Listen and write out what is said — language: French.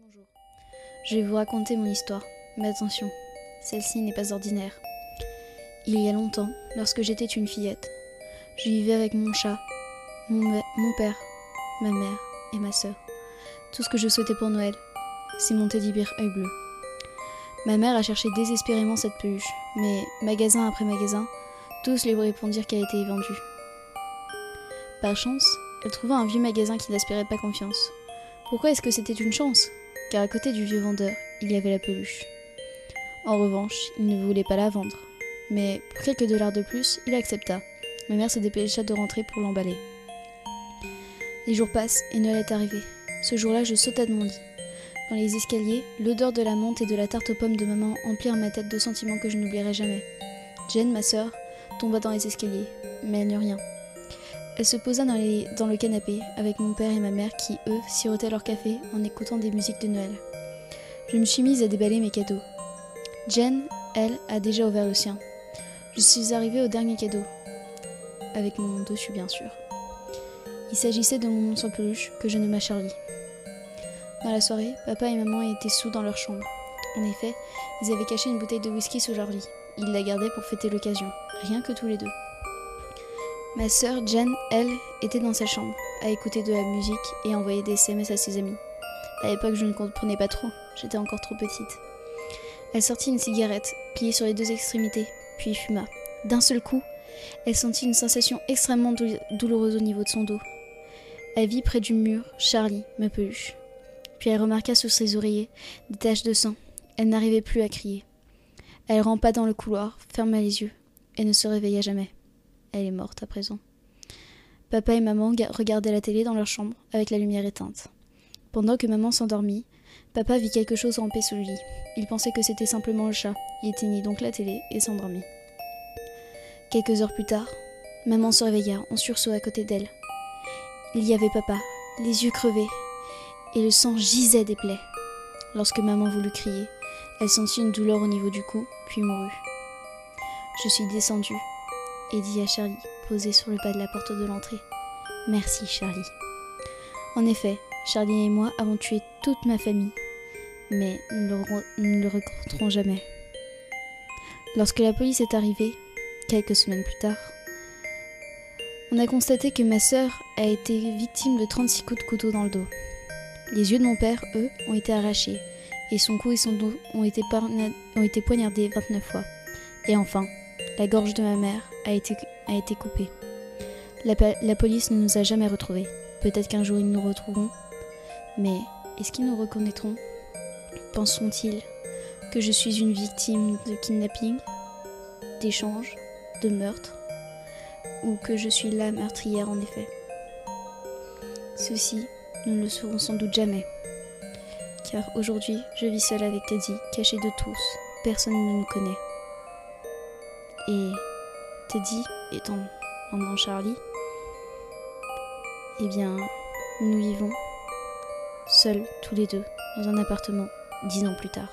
Bonjour, je vais vous raconter mon histoire, mais attention, celle-ci n'est pas ordinaire. Il y a longtemps, lorsque j'étais une fillette, je vivais avec mon chat, mon père, ma mère et ma sœur. Tout ce que je souhaitais pour Noël, c'est mon teddy-bear œil bleu. Ma mère a cherché désespérément cette peluche, mais magasin après magasin, tous lui répondirent qu'elle était vendue. Par chance, elle trouva un vieux magasin qui n'inspirait pas confiance. Pourquoi est-ce que c'était une chance ? Car à côté du vieux vendeur, il y avait la peluche. En revanche, il ne voulait pas la vendre. Mais pour quelques dollars de plus, il accepta. Ma mère se dépêcha de rentrer pour l'emballer. Les jours passent et Noël est arrivé. Ce jour-là, je sauta de mon lit. Dans les escaliers, l'odeur de la menthe et de la tarte aux pommes de maman emplirent ma tête de sentiments que je n'oublierai jamais. Jen, ma sœur, tomba dans les escaliers, mais elle n'eut rien. Elle se posa dans le canapé avec mon père et ma mère qui, eux, sirotaient leur café en écoutant des musiques de Noël. Je me suis mise à déballer mes cadeaux. Jen, elle, a déjà ouvert le sien. Je suis arrivée au dernier cadeau, avec mon nom dessus bien sûr. Il s'agissait de mon ours en peluche que je nommai Charlie. Dans la soirée, papa et maman étaient sous dans leur chambre. En effet, ils avaient caché une bouteille de whisky sous leur lit. Ils la gardaient pour fêter l'occasion, rien que tous les deux. Ma sœur Jen, elle, était dans sa chambre, à écouter de la musique et envoyer des SMS à ses amis. À l'époque, je ne comprenais pas trop, j'étais encore trop petite. Elle sortit une cigarette, pliée sur les deux extrémités, puis fuma. D'un seul coup, elle sentit une sensation extrêmement douloureuse au niveau de son dos. Elle vit près du mur Charlie, ma peluche. Puis elle remarqua sur ses oreillers des taches de sang. Elle n'arrivait plus à crier. Elle rampa dans le couloir, ferma les yeux, et ne se réveilla jamais. Elle est morte à présent. Papa et maman regardaient la télé dans leur chambre, avec la lumière éteinte. Pendant que maman s'endormit, papa vit quelque chose ramper sous le lit. Il pensait que c'était simplement le chat. Il éteignit donc la télé et s'endormit. Quelques heures plus tard, maman se réveilla en sursaut à côté d'elle. Il y avait papa, les yeux crevés, et le sang gisait des plaies. Lorsque maman voulut crier, elle sentit une douleur au niveau du cou, puis mourut. Je suis descendue et dit à Charlie, posé sur le pas de la porte de l'entrée, « Merci Charlie ». En effet, Charlie et moi avons tué toute ma famille, mais nous ne le regretterons jamais. Lorsque la police est arrivée, quelques semaines plus tard, on a constaté que ma sœur a été victime de 36 coups de couteau dans le dos. Les yeux de mon père, eux, ont été arrachés, et son cou et son dos ont été poignardés 29 fois. Et enfin, la gorge de ma mère a été coupée. La police ne nous a jamais retrouvés. Peut-être qu'un jour ils nous retrouveront. Mais est-ce qu'ils nous reconnaîtront ? Penseront-ils que je suis une victime de kidnapping, d'échange, de meurtre, ou que je suis la meurtrière en effet ? Ceci, nous ne le saurons sans doute jamais. Car aujourd'hui, je vis seule avec Teddy, caché de tous. Personne ne nous connaît. Et Teddy étant maman Charlie, eh bien, nous vivons seuls tous les deux dans un appartement 10 ans plus tard.